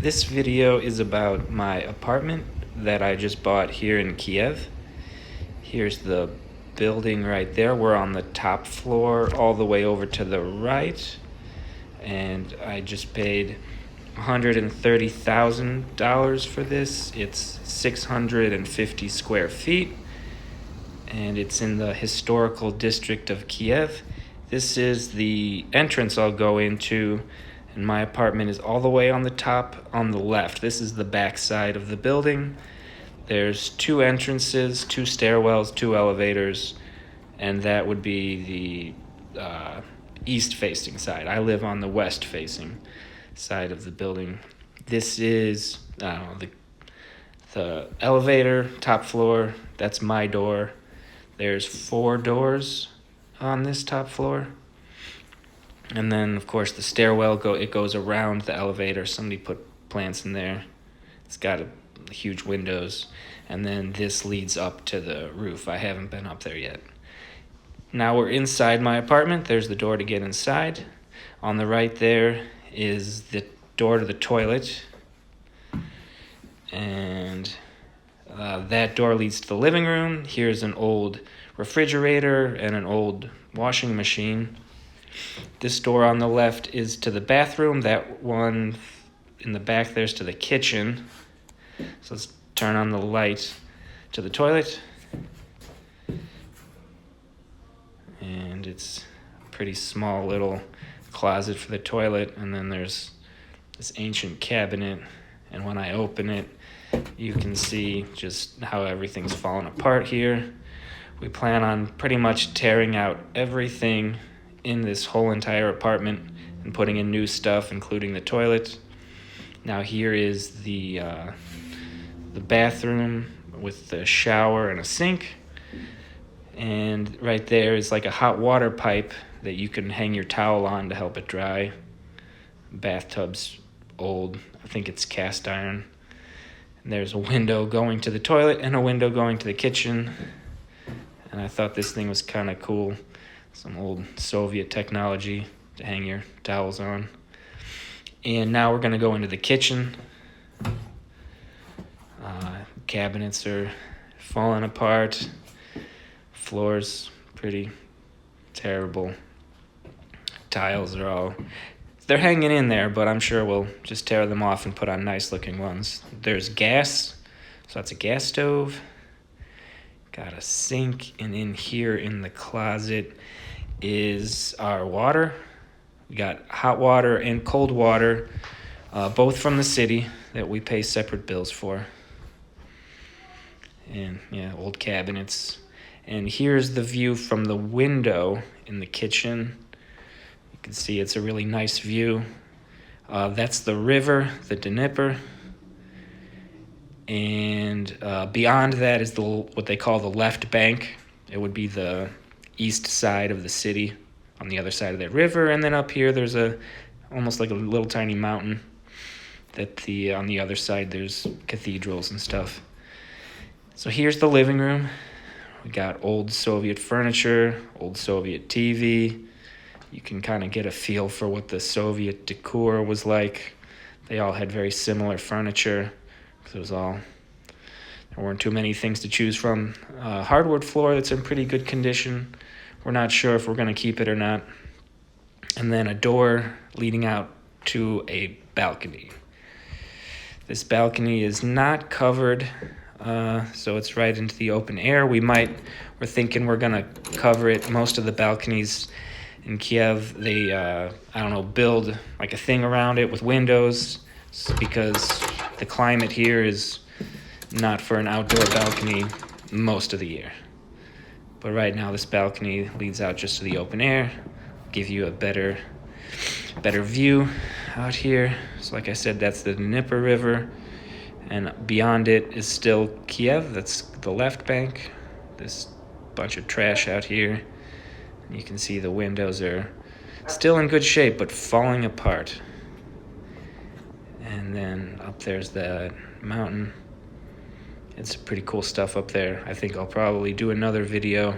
This video is about my apartment that I just bought here in Kiev. Here's the building right there. We're on the top floor all the way over to the right. And I just paid $130,000 for this. It's 650 square feet. And it's in the historical district of Kiev. This is the entrance I'll go into, and my apartment is all the way on the top on the left. This is the back side of the building. There's two entrances, two stairwells, two elevators, and that would be the east-facing side. I live on the west-facing side of the building. This is the elevator, top floor. That's my door. There's 4 doors on this top floor. And then, of course, the stairwell, it goes around the elevator. Somebody put plants in there. It's got huge windows. And then this leads up to the roof. I haven't been up there yet. Now we're inside my apartment. There's the door to get inside. On the right there is the door to the toilet. And that door leads to the living room. Here's an old refrigerator and an old washing machine. This door on the left is to the bathroom. That one in the back there's to the kitchen. So let's turn on the light to the toilet. And it's a pretty small little closet for the toilet. And then there's this ancient cabinet. And when I open it, you can see just how everything's fallen apart here. We plan on pretty much tearing out everything in this whole entire apartment and putting in new stuff, including the toilet. Now here is the bathroom with the shower and a sink. And right there is like a hot water pipe that you can hang your towel on to help it dry. Bathtub's old. I think it's cast iron. And there's a window going to the toilet and a window going to the kitchen. And I thought this thing was kind of cool. Some old Soviet technology to hang your towels on. And now we're going to go into the kitchen. Cabinets are falling apart. Floor's pretty terrible. Tiles are they're hanging in there, but I'm sure we'll just tear them off and put on nice looking ones. There's gas, so that's a gas stove. Got a sink, and in here in the closet is our water. We got hot water and cold water, both from the city that we pay separate bills for. And yeah, old cabinets. And here's the view from the window in the kitchen. You can see it's a really nice view. That's the river, the Dnieper. And beyond that is what they call the left bank. It would be the east side of the city on the other side of that river. And then up here there's almost like a little tiny mountain that on the other side there's cathedrals and stuff. So here's the living room. We got old Soviet furniture, old Soviet TV. You can kind of get a feel for what the Soviet decor was like. They all had very similar furniture. There weren't too many things to choose from. Hardwood floor that's in pretty good condition. We're not sure if we're going to keep it or not. And then a door leading out to a balcony. This balcony is not covered, so it's right into the open air. We're thinking we're going to cover it. Most of the balconies in Kiev, they, build like a thing around it with windows because the climate here is not for an outdoor balcony most of the year. But right now this balcony leads out just to the open air, give you a better view out here. So like I said, that's the Dnieper River, and beyond it is still Kiev. That's the left bank. This bunch of trash out here. You can see the windows are still in good shape but falling apart. And then up there's the mountain. It's pretty cool stuff up there. I think I'll probably do another video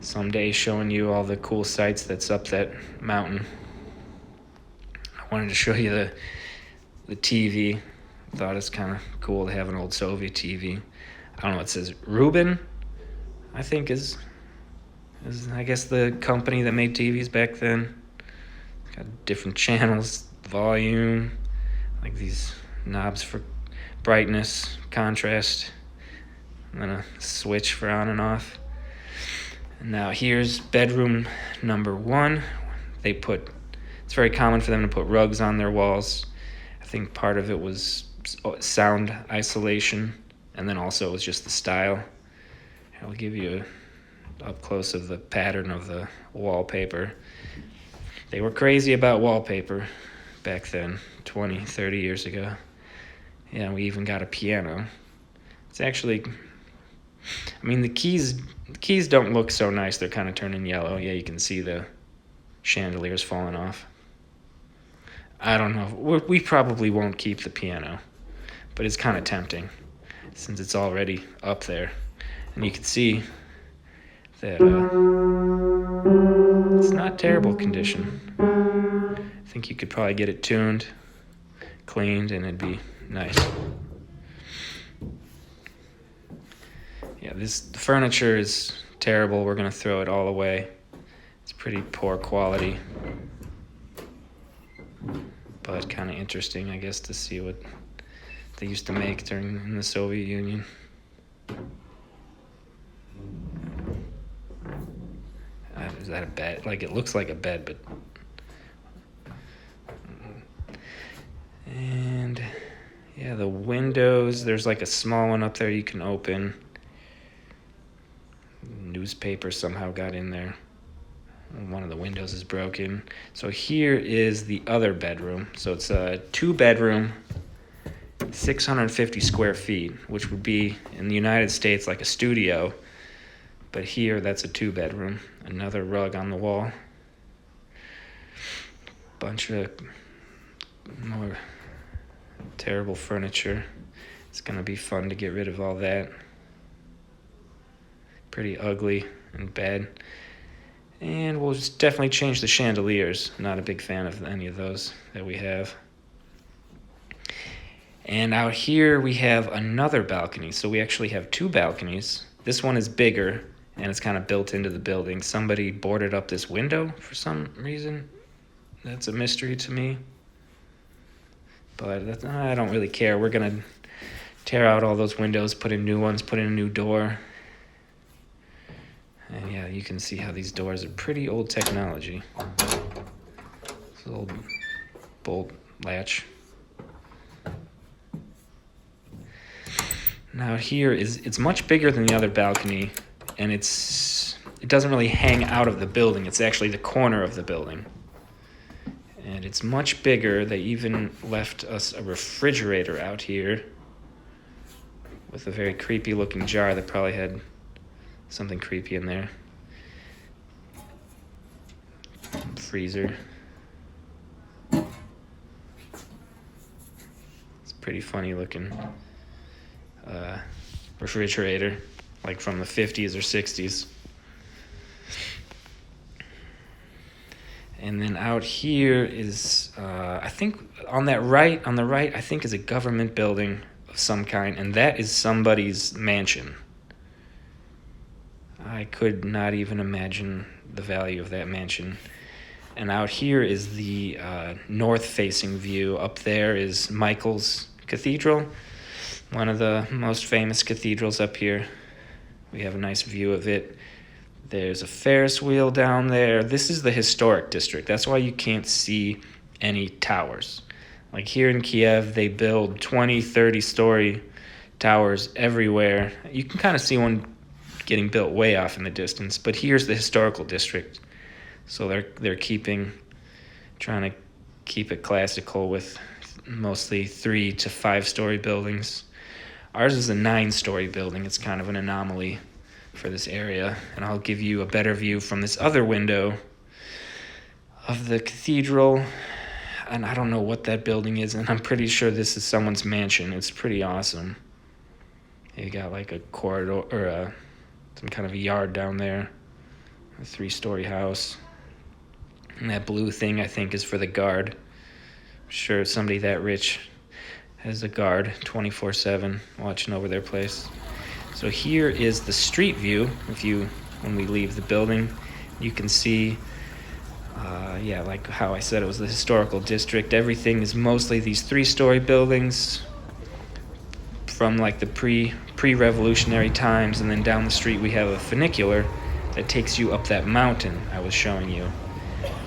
someday showing you all the cool sights that's up that mountain. I wanted to show you the TV. Thought it's kind of cool to have an old Soviet TV. I don't know. It says Rubin, I think is I guess the company that made TVs back then. Got different channels, volume, like these knobs for brightness, contrast, and then a switch for on and off. And now here's bedroom number 1. It's very common for them to put rugs on their walls. I think part of it was sound isolation, and then also it was just the style. I'll give you up close of the pattern of the wallpaper. They were crazy about wallpaper back then, 20, 30 years ago. Yeah, we even got a piano. It's actually, I mean, the keys don't look so nice. They're kind of turning yellow. Yeah, you can see the chandeliers falling off. I don't know. We probably won't keep the piano, but it's kind of tempting since it's already up there. And you can see that it's not terrible condition. I think you could probably get it tuned, cleaned, and it'd be nice. Yeah, the furniture is terrible. We're going to throw it all away. It's pretty poor quality, but kind of interesting, I guess, to see what they used to make in the Soviet Union. Is that a bed? Like, it looks like a bed, but... And, yeah, the windows, there's like a small one up there you can open. Newspaper somehow got in there. One of the windows is broken. So here is the other bedroom. So it's a 2-bedroom, 650 square feet, which would be in the United States like a studio. But here, that's a 2-bedroom. Another rug on the wall. Bunch of more terrible furniture. It's going to be fun to get rid of all that. Pretty ugly and bad. And we'll just definitely change the chandeliers. Not a big fan of any of those that we have. And out here we have another balcony. So we actually have 2 balconies. This one is bigger, and it's kind of built into the building. Somebody boarded up this window for some reason. That's a mystery to me. But I don't really care. We're going to tear out all those windows, put in new ones, put in a new door. And yeah, you can see how these doors are pretty old technology. It's a little bolt latch. Now here it's much bigger than the other balcony, and it doesn't really hang out of the building. It's actually the corner of the building. And it's much bigger. They even left us a refrigerator out here with a very creepy looking jar that probably had something creepy in there. Freezer. It's pretty funny looking refrigerator, like from the 50s or 60s. And then out here is, I think on the right, I think is a government building of some kind, and that is somebody's mansion. I could not even imagine the value of that mansion. And out here is the north-facing view. Up there is Michael's Cathedral, one of the most famous cathedrals up here. We have a nice view of it. There's a Ferris wheel down there. This is the historic district. That's why you can't see any towers. Like here in Kiev, they build 20, 30-story towers everywhere. You can kind of see one getting built way off in the distance, but here's the historical district. So they're trying to keep it classical with mostly 3 to 5-story buildings. Ours is a 9-story building. It's kind of an anomaly for this area, and I'll give you a better view from this other window of the cathedral. And I don't know what that building is, and I'm pretty sure this is someone's mansion. It's pretty awesome. You got like a corridor or some kind of a yard down there, a 3-story house. And that blue thing, I think, is for the guard. I'm sure somebody that rich has a guard 24/7 watching over their place. So here is the street view. When we leave the building, you can see, yeah, like how I said, it was the historical district. Everything is mostly these 3-story buildings from like the pre-revolutionary times, and then down the street we have a funicular that takes you up that mountain I was showing you.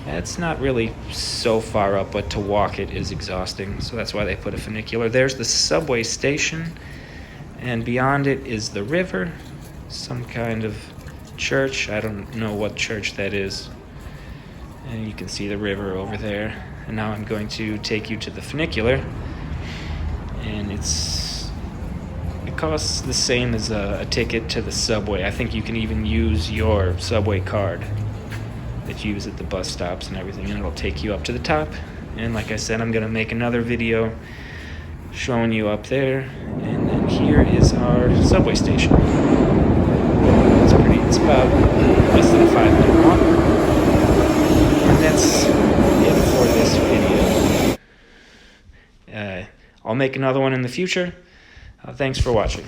It's not really so far up, but to walk it is exhausting, so that's why they put a funicular. There's the subway station, and beyond it is the river, some kind of church. I don't know what church that is. And you can see the river over there. And now I'm going to take you to the funicular, and it costs the same as a ticket to the subway. I think you can even use your subway card that you use at the bus stops and everything, and it'll take you up to the top. And like I said, I'm gonna make another video showing you up there. And then here is our subway station. It's about less than a 5-minute walk. And that's it for this video. I'll make another one in the future. Thanks for watching.